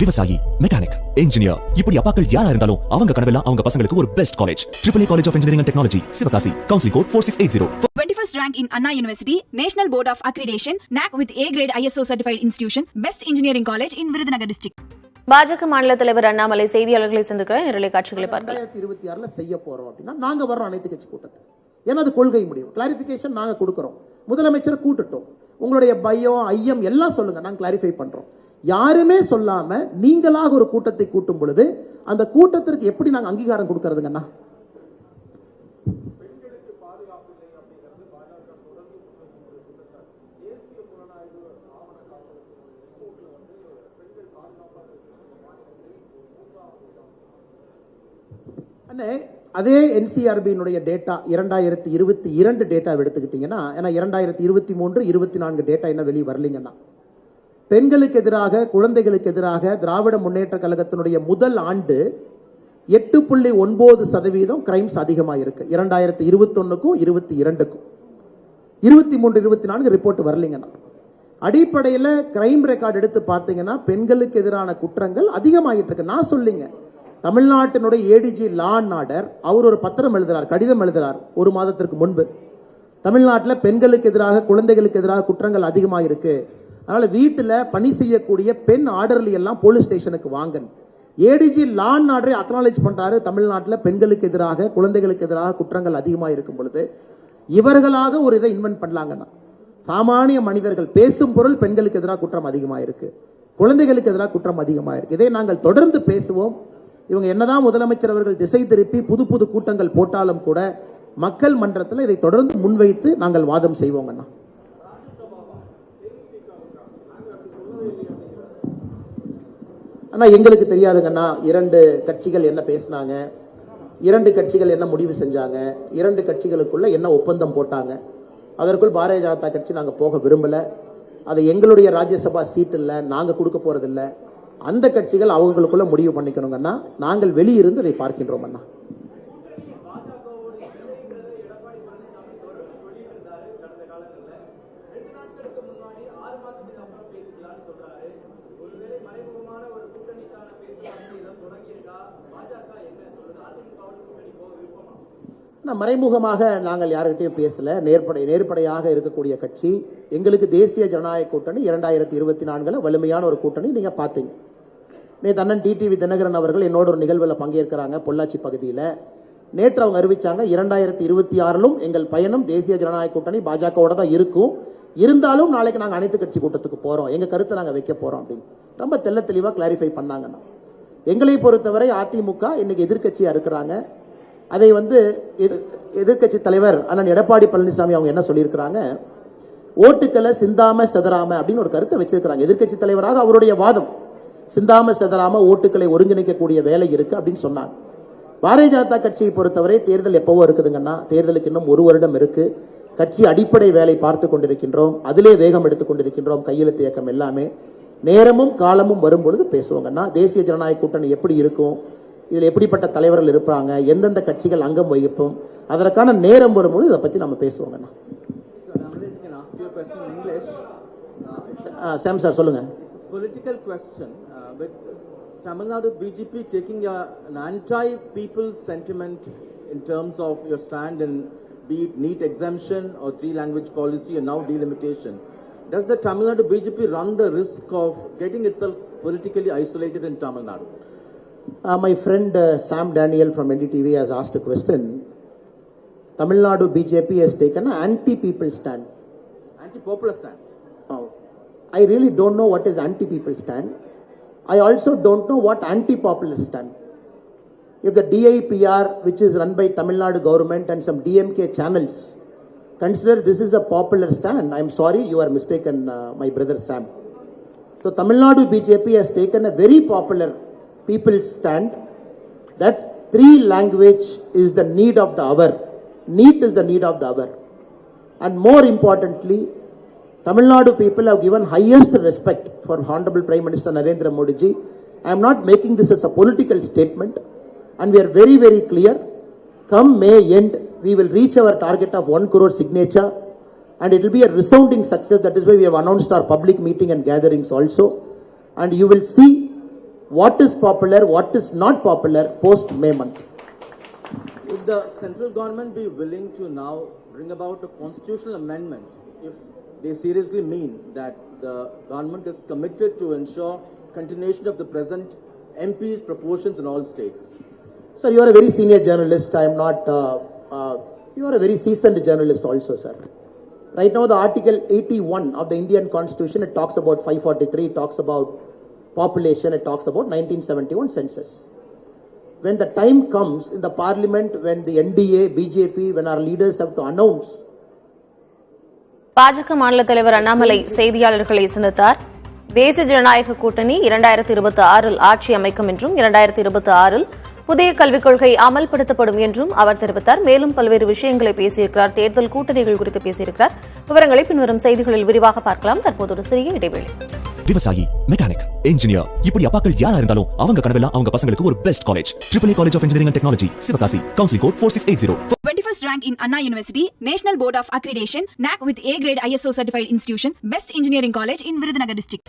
விவசாயி, mechanic, engineer, இப்படி அப்பாக்கள் யாரா இருந்தாலும் அவங்க கனவெல்லாம் அவங்க பசங்களுக்கு ஒரு best college. AAA College of Engineering and Technology, Sivakasi. Counseling code 4680. 21st rank in Anna University, National Board of Accreditation, NAC with A grade ISO certified institution, best engineering college in Virudhunagar district. பாஜக மாநில தலைவர் அண்ணாமலை செய்தியாளர்களை சந்திக்கிற நேரலை காட்சிகளை பார்க்கலாம். 2026 செய்ய போறோம் அப்படின்னா நாங்க வர்றோம் அனைத்து கட்சி கூட்டத்துக்கு. ஏன்னா அது கொள்கை முடிவு. கிளாரிபிகேஷன் நாங்க கொடுக்கிறோம். முதலமைச்சர் கூட்டட்டும். உங்களுடைய பயம், ஐயம் எல்லாம் சொல்லுங்க, நாங்க கிளாரிஃபை பண்றோம். யாருமே சொல்லாம நீங்களாக ஒரு கூட்டத்தை கூட்டும் பொழுது அந்த கூட்டத்திற்கு எப்படி நாங்க அங்கீகாரம் கொடுக்கறதுங்கண்ணா? அதே என்சிஆர்பியினுடைய டேட்டா 2022 டேட்டா எடுத்துக்கிட்டீங்கன்னா, ஏன்னா 2023, 24 டேட்டா என்ன வெளியே வரலீங்கன்னா, பெண்களுக்கு எதிராக, குழந்தைகளுக்கு எதிராக திராவிட முன்னேற்ற கழகத்தினுடைய முதல் ஆண்டு 8.9% கிரைம்ஸ் அதிகமாக இருக்கு. 2021க்கும் 22க்கும் 23, 24 ரிப்போர்ட் வரலீங்கன்னா, அடிப்படையில் கிரைம் ரெக்கார்டு எடுத்து பார்த்தீங்கன்னா பெண்களுக்கு எதிரான குற்றங்கள் அதிகமாகிட்டு இருக்கு. நான் சொல்லிங்க, தமிழ்நாட்டினுடைய ஏடிஜி லா அண்ட் ஆர்டர் அவர் ஒரு பத்திரம் எழுதுறார், கடிதம் எழுதுறார் ஒரு மாதத்திற்கு முன்பு. தமிழ்நாட்டில் பெண்களுக்கு எதிராக, குழந்தைகளுக்கு எதிராக குற்றங்கள் அதிகமாக இருக்கு, அதனால வீட்டில் பணி செய்யக்கூடிய பெண் ஆர்டர்லி எல்லாம் போலீஸ் ஸ்டேஷனுக்கு வாங்க. ஏடிஜி லா அண்ட் ஆர்டரை அக்னாலேஜ் பண்றாரு. தமிழ்நாட்டில் பெண்களுக்கு எதிராக, குழந்தைகளுக்கு எதிராக குற்றங்கள் அதிகமாக இருக்கும் பொழுது இவர்களாக ஒரு இதை இன்வென்ட் பண்ணலாங்கன்னா, சாமானிய மனிதர்கள் பேசும் பொருள் பெண்களுக்கு எதிராக குற்றம் அதிகமாக இருக்கு, குழந்தைகளுக்கு எதிராக குற்றம் அதிகமாக இருக்கு, இதை நாங்கள் தொடர்ந்து பேசுவோம். இவங்க என்னதான் முதலமைச்சர் அவர்கள் திசை திருப்பி புது புது கூட்டங்கள் போட்டாலும் கூட மக்கள் மன்றத்தில் இதை தொடர்ந்து முன்வைத்து நாங்கள் வாதம் செய்வோங்கண்ணா. ஆனா எங்களுக்கு தெரியாதுங்கண்ணா, 2 கட்சிகள் என்ன பேசினாங்க, 2 கட்சிகள் என்ன முடிவு செஞ்சாங்க, 2 கட்சிகளுக்குள்ள என்ன ஒப்பந்தம் போட்டாங்க. அதற்குள் பாரதிய ஜனதா கட்சி நாங்க போக விரும்பல. அது எங்களுடைய ராஜ்யசபா சீட் இல்ல, நாங்க கொடுக்க போறதில்லை. அந்த கட்சிகள் அவங்களுக்குள்ள முடிவு பண்ணிக்கணுங்கன்னா, நாங்கள் வெளியிருந்து அதை பார்க்கின்றோம் அண்ணா. மறைமுகமாக நாங்கள் யாருக்கிட்டையும் பேசல. நேர்படையாக இருக்கக்கூடிய கட்சி எங்களுக்கு தேசிய ஜனநாயக கூட்டணி 2024 வலிமையான ஒரு கூட்டணி. நீங்க பாத்தீங்க, நேற்று அண்ணன் டிடிவி தினகரன் அவர்கள் என்னோட ஒரு நிகழ்வில் பங்கேற்கிறாங்க பொள்ளாச்சி பகுதியில். நேற்று அவங்க அறிவிச்சாங்க 2026 எங்கள் பயணம் தேசிய ஜனநாயக கூட்டணி பாஜகவோட தான் இருக்கும், இருந்தாலும் நாளைக்கு நாங்கள் அனைத்து கட்சி கூட்டத்துக்கு போறோம், எங்க கருத்தை நாங்கள் வைக்க போறோம் அப்படின்னு ரொம்ப தெல்ல தெளிவாக கிளாரிஃபை பண்ணாங்கன்னா. எங்களை பொறுத்தவரை அதிமுக இன்னைக்கு எதிர்கட்சியா இருக்கிறாங்க. அதை எதிர்கட்சி தலைவர் அண்ணன் எடப்பாடி பழனிசாமி அவங்க என்ன சொல்லியிருக்கிறாங்க, ஓட்டுக்களை சிந்தாம செதறாம அப்படின்னு ஒரு கருத்தை வச்சிருக்கிறாங்க. எதிர்கட்சி தலைவராக அவருடைய வாதம், சிந்தாம செதறாம ஓட்டுக்களை ஒருங்கிணைக்கக்கூடிய வேலை இருக்கு அப்படின்னு சொன்னாங்க. பாரதிய ஜனதா கட்சியை பொறுத்தவரை தேர்தல் எப்பவோ இருக்குதுங்கன்னா, தேர்தலுக்கு இன்னும் 1 வருடம் இருக்கு. கட்சி அடிப்படை வேலை பார்த்து கொண்டிருக்கின்றோம், அதிலே வேகம் எடுத்துக் கொண்டிருக்கின்றோம். கையெழுத்து இயக்கம் எல்லாமே நேரமும் காலமும் வரும்பொழுது பேசுவாங்கன்னா, தேசிய ஜனநாயக கூட்டணி எப்படி இருக்கும், இதில் எப்படிப்பட்ட தலைவர்கள் இருப்பாங்க, எந்தெந்த கட்சிகள் அங்கம் வகிப்போம், அதற்கான நேரம் வரும்போது இதை பற்றி நம்ம பேசுவோங்கண்ணா. சாம் சார் சொல்லுங்க. Political question with Tamil Nadu BJP taking an anti-people sentiment in terms of your stand in be it NEET exemption or 3-language policy and now delimitation. Does the Tamil Nadu BJP run the risk of getting itself politically isolated in Tamil Nadu? My friend Sam Daniel from NDTV has asked a question. Tamil Nadu BJP has taken an anti-people stand. Anti-popular stand. I really don't know what is anti-people stand. I also don't know what anti-popular stand. If the DIPR, which is run by Tamil Nadu government and some DMK channels, consider this is a popular stand, I'm sorry, you are mistaken, my brother Sam. So Tamil Nadu BJP has taken a very popular people's stand that 3-language is the need of the hour. NEET is the need of the hour. And more importantly, Tamil Nadu people have given highest respect for Honorable Prime Minister Narendra Modi ji. I am not making this as a political statement, and we are very, very clear. Come May end, we will reach our target of 1 crore signature, and it will be a resounding success. That is why we have announced our public meeting and gatherings also. And you will see what is popular, what is not popular post May month. Would the central government be willing to now bring about a constitutional amendment if they seriously mean that the government is committed to ensure continuation of the present MPs proportions in all states? Sir, you are a very senior journalist. I am not. You are a very seasoned journalist also, sir. Right now, the Article 81 of the Indian Constitution, it talks about 543, it talks about population, it talks about 1971 census. When the time comes in the parliament, when the NDA, BJP, when our leaders have to announce. பாஜக மாநில தலைவர் அண்ணாமலை செய்தியாளர்களை சந்தித்தார். தேசிய ஜனநாயக கூட்டணி 2026 ஆட்சி அமைக்கும் என்றும் 2026 புதிய கல்விக் கொள்கை அமல்படுத்தப்படும் என்றும் அவர் தெரிவித்தார். மேலும் பல்வேறு விஷயங்களை பேசியிருக்கிறார். தேர்தல் கூட்டணிகள் குறித்து பேசியிருக்கிறார். விவரங்களை பின்வரும் செய்திகளில் விரிவாக பார்க்கலாம். தற்போது ஒரு சிறிய இடைவெளி. விவசாயி, மெக்கானிக், இன்ஜினியர், இப்படி அப்பாக்கள் யாரா இருந்தாலும் அவங்க கனவெல்லாம் அவங்க பசங்களுக்கு ஒரு best college. AAA College of Engineering and Technology, Sivakasi. Counseling code 4680. 21st rank in Anna University, National Board of Accreditation, NAC with A grade ISO certified institution, best engineering college in Virudhunagar district.